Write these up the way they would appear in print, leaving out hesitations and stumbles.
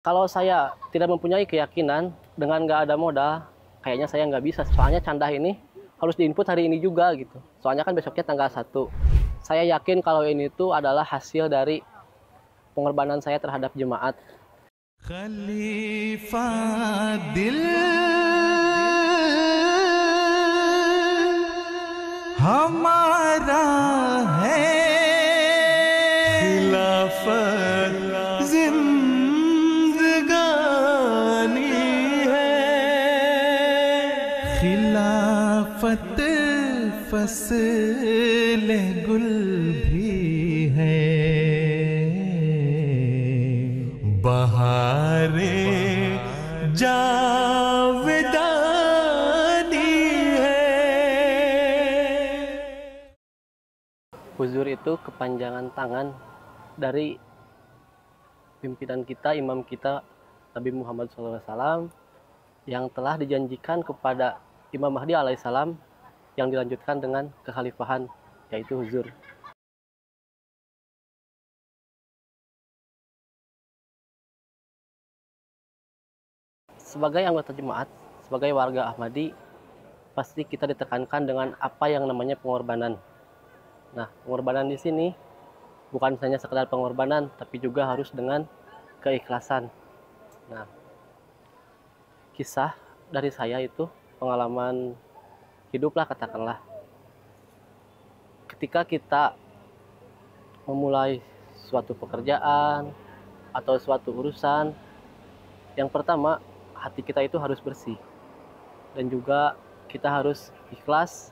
Kalau saya tidak mempunyai keyakinan dengan nggak ada modal, kayaknya saya nggak bisa. Soalnya candah ini harus diinput hari ini juga gitu. Soalnya kan besoknya tanggal 1. Saya yakin kalau ini tuh adalah hasil dari pengorbanan saya terhadap jemaat. खलीफा दिल हमारा है, खिलाफत जिंदगानी है, खिलाफत फसल गुल भी है, बहारे जावेदानी है। Huzur itu kepanjangan tangan dari pimpinan kita, imam kita, Nabi Muhammad SAW, yang telah dijanjikan kepada Imam Mahdi alaihissalam yang dilanjutkan dengan kekhalifahan, yaitu huzur. Sebagai anggota jemaat, sebagai warga Ahmadi, pasti kita ditekankan dengan apa yang namanya pengorbanan. Nah, pengorbanan di sini bukan hanya sekedar pengorbanan, tapi juga harus dengan keikhlasan. Nah, kisah dari saya itu pengalaman hidup lah katakanlah. Ketika kita memulai suatu pekerjaan atau suatu urusan, yang pertama hati kita itu harus bersih dan juga kita harus ikhlas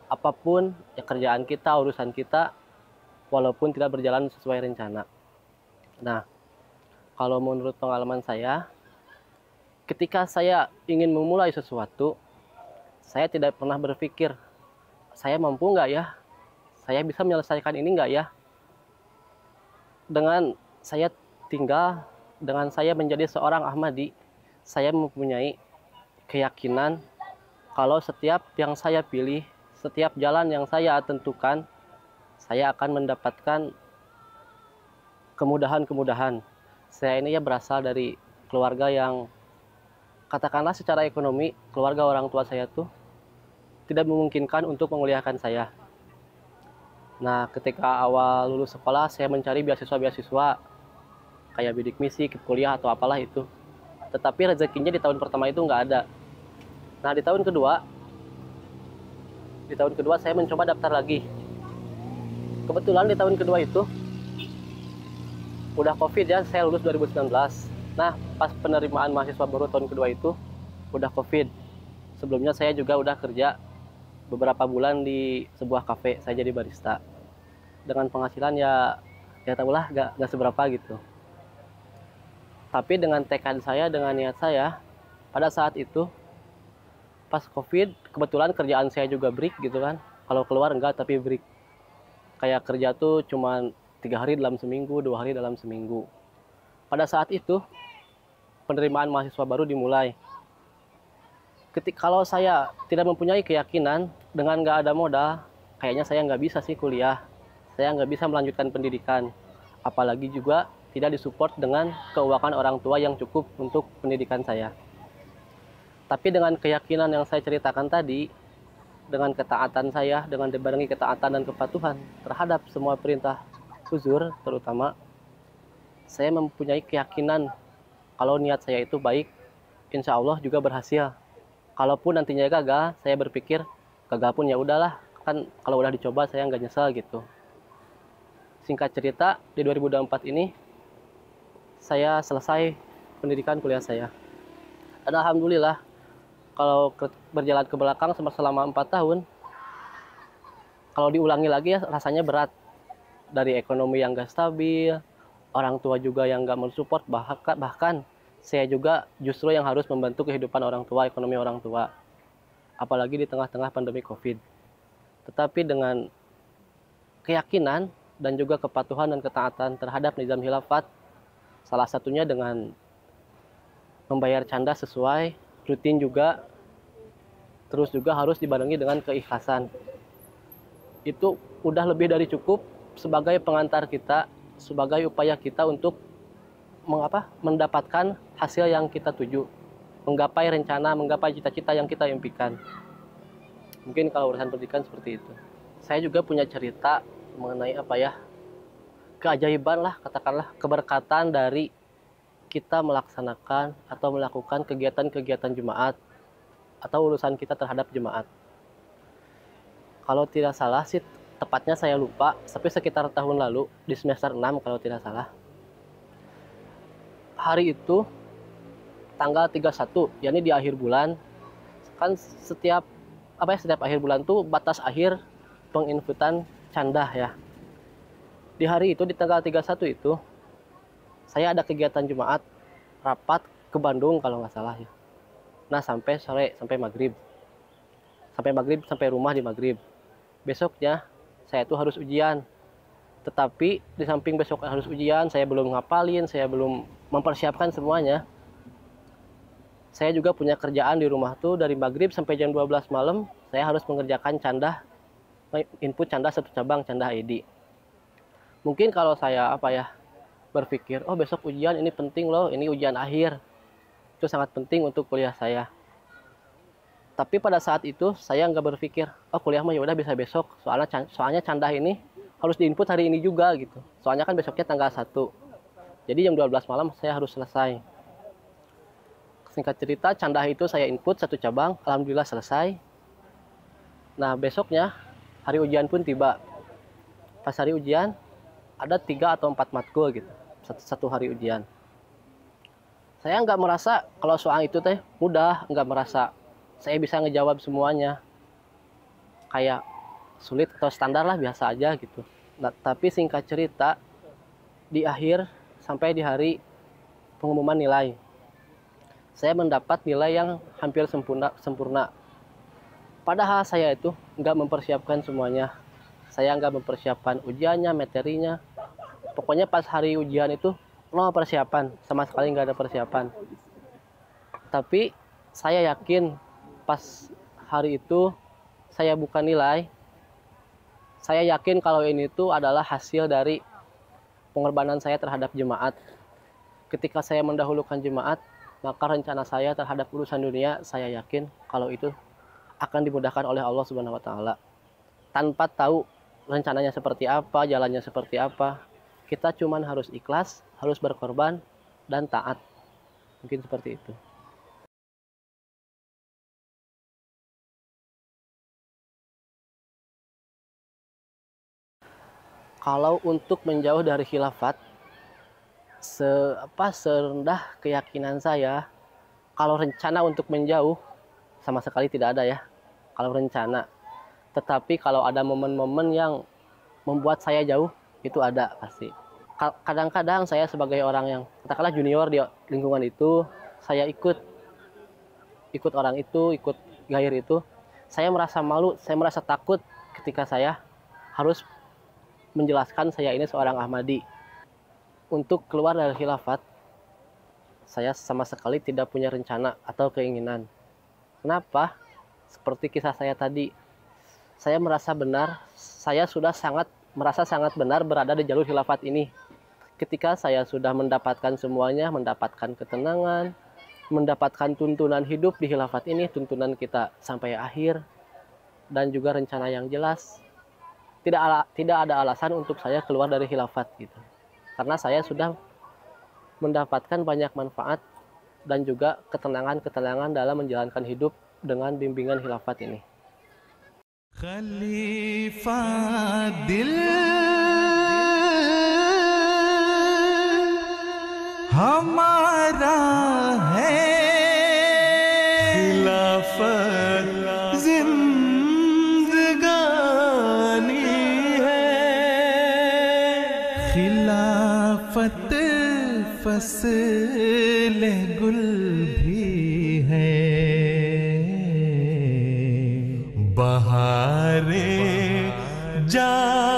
apapun ya kerjaan kita, urusan kita, walaupun tidak berjalan sesuai rencana. Nah, kalau menurut pengalaman saya, ketika saya ingin memulai sesuatu, saya tidak pernah berpikir, saya mampu nggak ya? Saya bisa menyelesaikan ini nggak ya? Dengan saya dengan saya menjadi seorang Ahmadi, saya mempunyai keyakinan kalau setiap yang saya pilih, setiap jalan yang saya tentukan, saya akan mendapatkan kemudahan-kemudahan. Saya ini ya berasal dari keluarga yang katakanlah secara ekonomi, keluarga orang tua saya tuh tidak memungkinkan untuk menguliahkan saya. Nah, ketika awal lulus sekolah, saya mencari beasiswa-beasiswa kayak bidik misi, kuliah atau apalah itu. Tetapi rezekinya di tahun pertama itu nggak ada. Nah, di tahun kedua saya mencoba daftar lagi. Kebetulan di tahun kedua itu udah COVID ya, saya lulus 2019. Nah, pas penerimaan mahasiswa baru tahun kedua itu udah COVID. Sebelumnya saya juga udah kerja beberapa bulan di sebuah kafe, saya jadi barista. Dengan penghasilan ya tahulah nggak seberapa gitu. Tapi dengan tekad saya, dengan niat saya, pada saat itu, pas COVID, kebetulan kerjaan saya juga break gitu kan. Kalau keluar enggak, tapi break. Kayak kerja tuh cuma 3 hari dalam seminggu, 2 hari dalam seminggu. Pada saat itu, penerimaan mahasiswa baru dimulai. Kalau saya tidak mempunyai keyakinan dengan nggak ada modal, kayaknya saya nggak bisa sih kuliah. Saya nggak bisa melanjutkan pendidikan. Apalagi juga tidak disupport dengan keuangan orang tua yang cukup untuk pendidikan saya. Tapi dengan keyakinan yang saya ceritakan tadi, dengan ketaatan saya, dengan dibarengi ketaatan dan kepatuhan terhadap semua perintah huzur terutama, saya mempunyai keyakinan kalau niat saya itu baik, insya Allah juga berhasil. Kalaupun nantinya gagal, saya berpikir gagal pun ya udahlah, kan kalau udah dicoba saya nggak nyesel gitu. Singkat cerita, di 2024 ini saya selesai pendidikan kuliah saya. Dan alhamdulillah, kalau berjalan ke belakang selama 4 tahun, kalau diulangi lagi ya rasanya berat. Dari ekonomi yang gak stabil, orang tua juga yang gak mensupport, bahkan saya juga justru yang harus membantu kehidupan orang tua, ekonomi orang tua. Apalagi di tengah-tengah pandemi COVID. Tetapi dengan keyakinan dan juga kepatuhan dan ketaatan terhadap nizam khilafat, salah satunya dengan membayar canda sesuai, rutin juga, terus juga harus dibarengi dengan keikhlasan. Itu udah lebih dari cukup sebagai pengantar kita, sebagai upaya kita untuk mendapatkan hasil yang kita tuju, menggapai rencana, menggapai cita-cita yang kita impikan. Mungkin kalau urusan pendidikan seperti itu. Saya juga punya cerita mengenai keajaiban lah, katakanlah keberkatan dari kita melaksanakan atau melakukan kegiatan-kegiatan jemaat atau urusan kita terhadap jemaat. Kalau tidak salah sih, tepatnya saya lupa, tapi sekitar tahun lalu di semester 6 kalau tidak salah. Hari itu tanggal 31, yakni di akhir bulan, kan setiap akhir bulan tuh batas akhir penginputan candah ya. Di hari itu, di tanggal 31 itu, saya ada kegiatan Jumat, rapat ke Bandung kalau nggak salah ya. Nah sampai sore, sampai maghrib, sampai rumah di maghrib. Besoknya saya tuh harus ujian. Tetapi di samping besok harus ujian, saya belum ngapalin, saya belum mempersiapkan semuanya. Saya juga punya kerjaan di rumah tuh dari maghrib sampai jam 12 malam, saya harus mengerjakan candah, input candah satu cabang, candah ID. Mungkin kalau saya berpikir, oh besok ujian ini penting loh, ini ujian akhir, itu sangat penting untuk kuliah saya. Tapi pada saat itu saya nggak berpikir, oh kuliah mah yaudah bisa besok, soalnya candah ini harus diinput hari ini juga gitu. Soalnya kan besoknya tanggal 1. Jadi jam 12 malam saya harus selesai. Singkat cerita, candah itu saya input satu cabang, alhamdulillah selesai. Nah besoknya hari ujian pun tiba. Pas hari ujian ada 3 atau 4 matkul gitu, satu hari ujian. Saya nggak merasa kalau soal itu teh mudah, nggak merasa saya bisa ngejawab semuanya. Kayak sulit atau standar lah, biasa aja gitu. Nah, tapi singkat cerita, di akhir sampai di hari pengumuman nilai, saya mendapat nilai yang hampir sempurna. Padahal saya itu nggak mempersiapkan semuanya. Saya nggak mempersiapkan ujiannya, materinya. Pokoknya pas hari ujian itu nol persiapan, sama sekali nggak ada persiapan. Tapi saya yakin pas hari itu saya buka nilai, saya yakin kalau ini tuh adalah hasil dari pengorbanan saya terhadap jemaat. Ketika saya mendahulukan jemaat, maka rencana saya terhadap urusan dunia, saya yakin kalau itu akan dimudahkan oleh Allah Subhanahu wa taala. Tanpa tahu rencananya seperti apa, jalannya seperti apa, kita cuman harus ikhlas, harus berkorban dan taat. Mungkin seperti itu. Kalau untuk menjauh dari khilafat, serendah keyakinan saya, kalau rencana untuk menjauh sama sekali tidak ada ya. Kalau rencana, tetapi kalau ada momen-momen yang membuat saya jauh, itu ada pasti. Kadang-kadang saya sebagai orang yang katakanlah junior di lingkungan itu, saya ikut orang itu, ikut gair itu, saya merasa malu, saya merasa takut ketika saya harus menjelaskan saya ini seorang Ahmadi. Untuk keluar dari khilafat, saya sama sekali tidak punya rencana atau keinginan. Kenapa? Seperti kisah saya tadi, saya merasa sangat benar berada di jalur khilafat ini. Ketika saya sudah mendapatkan semuanya, mendapatkan ketenangan, mendapatkan tuntunan hidup di khilafat ini, tuntunan kita sampai akhir, dan juga rencana yang jelas, tidak ada alasan untuk saya keluar dari khilafat gitu. Karena saya sudah mendapatkan banyak manfaat dan juga ketenangan dalam menjalankan hidup dengan bimbingan khilafat ini. Khalifah dil hamara hai, khilafat zindagani hai, खिलाफत फसल गुल भी है, बहारे जा